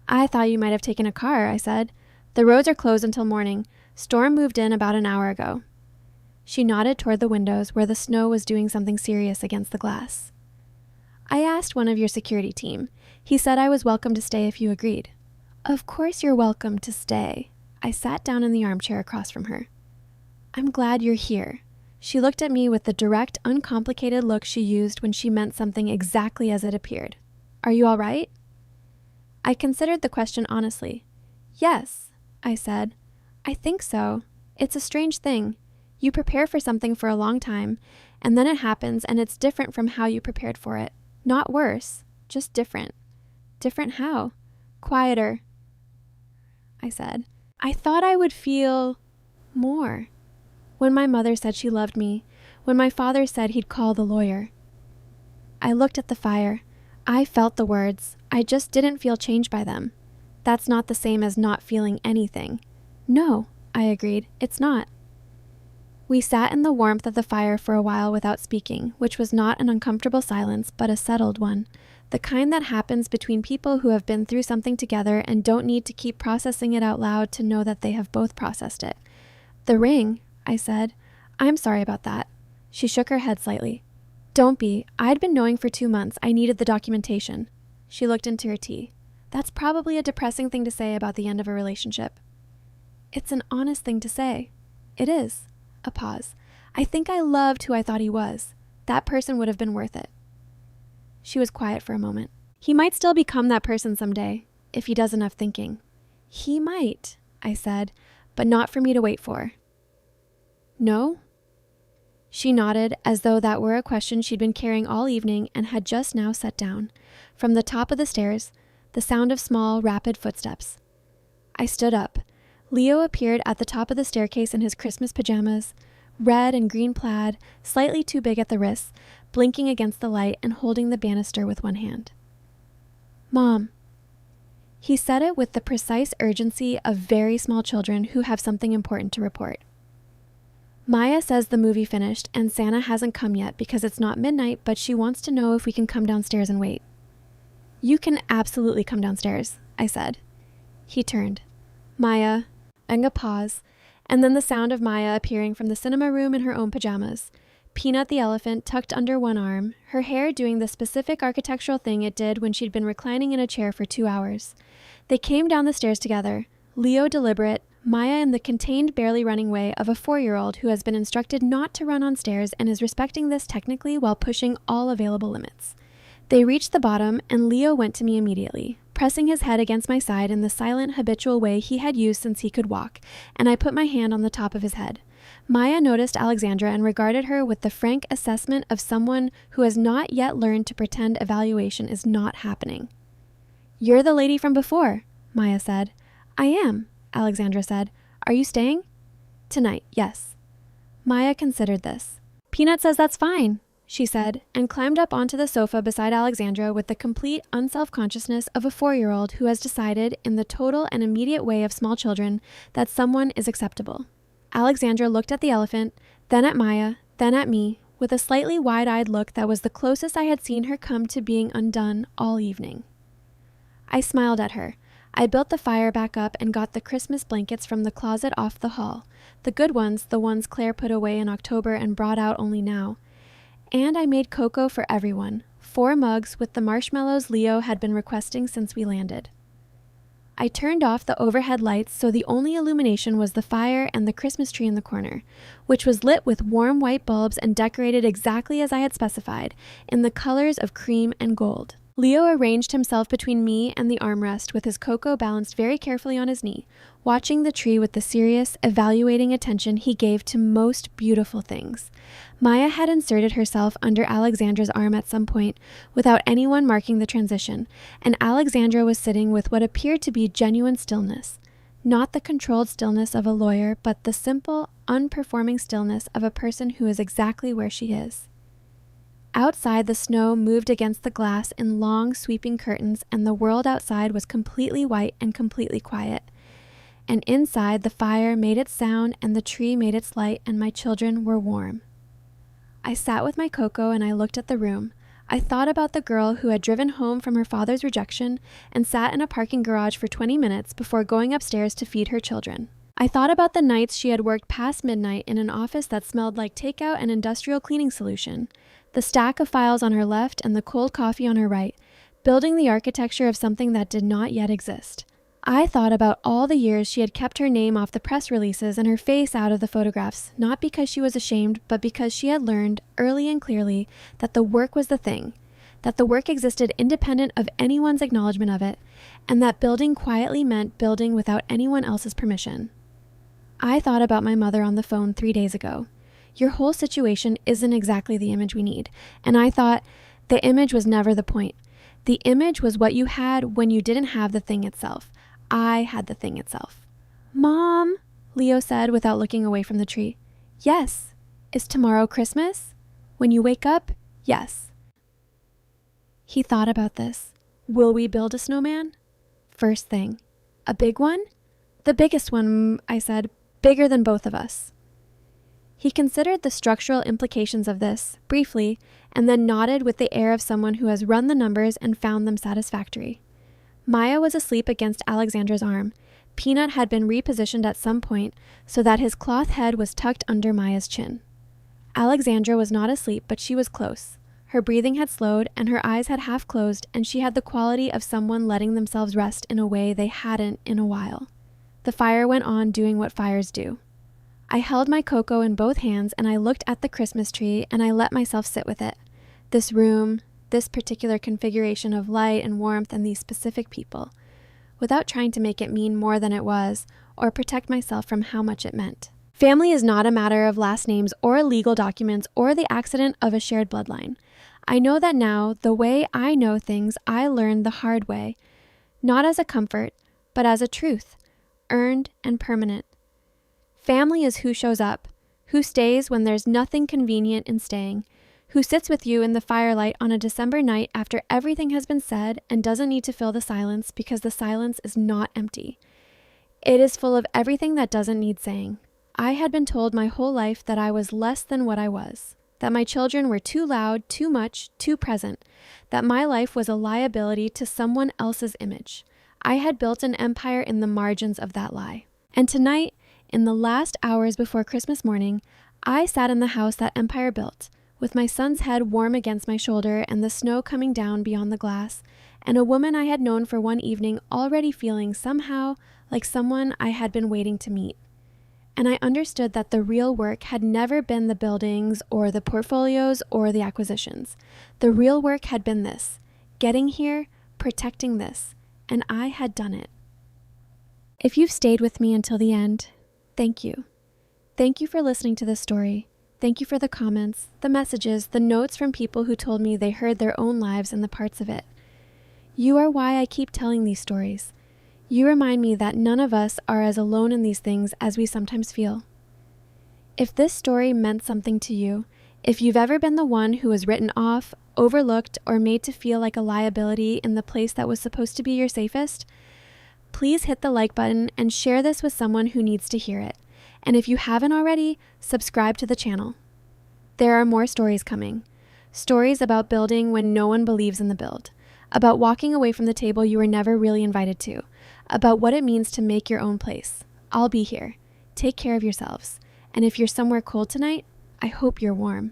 "I thought you might have taken a car," I said. "The roads are closed until morning. Storm moved in about an hour ago." She nodded toward the windows where the snow was doing something serious against the glass. "I asked one of your security team. He said I was welcome to stay if you agreed." "Of course you're welcome to stay." I sat down in the armchair across from her. "I'm glad you're here." She looked at me with the direct, uncomplicated look she used when she meant something exactly as it appeared. "Are you all right?" I considered the question honestly. "Yes," I said. "I think so. It's a strange thing. You prepare for something for a long time, and then it happens and it's different from how you prepared for it. Not worse, just different." "Different how?" "Quieter," I said. "I thought I would feel more. When my mother said she loved me, when my father said he'd call the lawyer." I looked at the fire. I felt the words. I just didn't feel changed by them. That's not the same as not feeling anything. "No," I agreed, "it's not." We sat in the warmth of the fire for a while without speaking, which was not an uncomfortable silence, but a settled one. The kind that happens between people who have been through something together and don't need to keep processing it out loud to know that they have both processed it. The ring, I said. I'm sorry about that. She shook her head slightly. Don't be. I'd been knowing for 2 months. I needed the documentation. She looked into her tea. That's probably a depressing thing to say about the end of a relationship. It's an honest thing to say. It is. A pause. I think I loved who I thought he was. That person would have been worth it. She was quiet for a moment. He might still become that person someday, if he does enough thinking. He might, I said, but not for me to wait for. No? She nodded as though that were a question she'd been carrying all evening and had just now set down. From the top of the stairs, the sound of small, rapid footsteps. I stood up. Leo appeared at the top of the staircase in his Christmas pajamas, red and green plaid, slightly too big at the wrists, blinking against the light and holding the banister with one hand. Mom. He said it with the precise urgency of very small children who have something important to report. Maya says the movie finished and Santa hasn't come yet because it's not midnight, but she wants to know if we can come downstairs and wait. You can absolutely come downstairs, I said. He turned. Maya, and a pause, and then the sound of Maya appearing from the cinema room in her own pajamas. Peanut the elephant tucked under one arm, her hair doing the specific architectural thing it did when she'd been reclining in a chair for 2 hours. They came down the stairs together, Leo deliberate, Maya in the contained, barely running way of a 4-year-old who has been instructed not to run on stairs and is respecting this technically while pushing all available limits. They reached the bottom, and Leo went to me immediately, pressing his head against my side in the silent, habitual way he had used since he could walk, and I put my hand on the top of his head. Maya noticed Alexandra and regarded her with the frank assessment of someone who has not yet learned to pretend evaluation is not happening. You're the lady from before, Maya said. I am, Alexandra said. Are you staying? Tonight, yes. Maya considered this. Peanut says that's fine, she said, and climbed up onto the sofa beside Alexandra with the complete unself-consciousness of a 4-year-old who has decided, in the total and immediate way of small children, that someone is acceptable. Alexandra looked at the elephant, then at Maya, then at me, with a slightly wide-eyed look that was the closest I had seen her come to being undone all evening. I smiled at her. I built the fire back up and got the Christmas blankets from the closet off the hall, the good ones, the ones Claire put away in October and brought out only now. And I made cocoa for everyone, 4 mugs with the marshmallows Leo had been requesting since we landed. I turned off the overhead lights so the only illumination was the fire and the Christmas tree in the corner, which was lit with warm white bulbs and decorated exactly as I had specified, in the colors of cream and gold. Leo arranged himself between me and the armrest with his cocoa balanced very carefully on his knee, watching the tree with the serious, evaluating attention he gave to most beautiful things. Maya had inserted herself under Alexandra's arm at some point, without anyone marking the transition, and Alexandra was sitting with what appeared to be genuine stillness. Not the controlled stillness of a lawyer, but the simple, unperforming stillness of a person who is exactly where she is. Outside, the snow moved against the glass in long, sweeping curtains, and the world outside was completely white and completely quiet. And inside, the fire made its sound, and the tree made its light, and my children were warm. I sat with my cocoa and I looked at the room. I thought about the girl who had driven home from her father's rejection and sat in a parking garage for 20 minutes before going upstairs to feed her children. I thought about the nights she had worked past midnight in an office that smelled like takeout and industrial cleaning solution, the stack of files on her left and the cold coffee on her right, building the architecture of something that did not yet exist. I thought about all the years she had kept her name off the press releases and her face out of the photographs, not because she was ashamed, but because she had learned, early and clearly, that the work was the thing, that the work existed independent of anyone's acknowledgement of it, and that building quietly meant building without anyone else's permission. I thought about my mother on the phone 3 days ago. Your whole situation isn't exactly the image we need, and I thought the image was never the point. The image was what you had when you didn't have the thing itself. I had the thing itself. Mom, Leo said without looking away from the tree. Yes. Is tomorrow Christmas? When you wake up? Yes. He thought about this. Will we build a snowman? First thing. A big one? The biggest one, I said. Bigger than both of us. He considered the structural implications of this, briefly, and then nodded with the air of someone who has run the numbers and found them satisfactory. Maya was asleep against Alexandra's arm. Peanut had been repositioned at some point so that his cloth head was tucked under Maya's chin. Alexandra was not asleep, but she was close. Her breathing had slowed, and her eyes had half closed, and she had the quality of someone letting themselves rest in a way they hadn't in a while. The fire went on doing what fires do. I held my cocoa in both hands, and I looked at the Christmas tree, and I let myself sit with it. This room, this particular configuration of light and warmth, and these specific people, without trying to make it mean more than it was, or protect myself from how much it meant. Family is not a matter of last names or legal documents or the accident of a shared bloodline. I know that now, the way I know things, I learned the hard way, not as a comfort, but as a truth, earned and permanent. Family is who shows up, who stays when there's nothing convenient in staying, who sits with you in the firelight on a December night after everything has been said and doesn't need to fill the silence because the silence is not empty. It is full of everything that doesn't need saying. I had been told my whole life that I was less than what I was, that my children were too loud, too much, too present, that my life was a liability to someone else's image. I had built an empire in the margins of that lie. And tonight, in the last hours before Christmas morning, I sat in the house that empire built, with my son's head warm against my shoulder and the snow coming down beyond the glass, and a woman I had known for one evening already feeling somehow like someone I had been waiting to meet. And I understood that the real work had never been the buildings or the portfolios or the acquisitions. The real work had been this, getting here, protecting this, and I had done it. If you've stayed with me until the end, thank you. Thank you for listening to this story. Thank you for the comments, the messages, the notes from people who told me they heard their own lives in the parts of it. You are why I keep telling these stories. You remind me that none of us are as alone in these things as we sometimes feel. If this story meant something to you, if you've ever been the one who was written off, overlooked, or made to feel like a liability in the place that was supposed to be your safest, please hit the like button and share this with someone who needs to hear it. And if you haven't already, subscribe to the channel. There are more stories coming. Stories about building when no one believes in the build. About walking away from the table you were never really invited to. About what it means to make your own place. I'll be here. Take care of yourselves. And if you're somewhere cold tonight, I hope you're warm.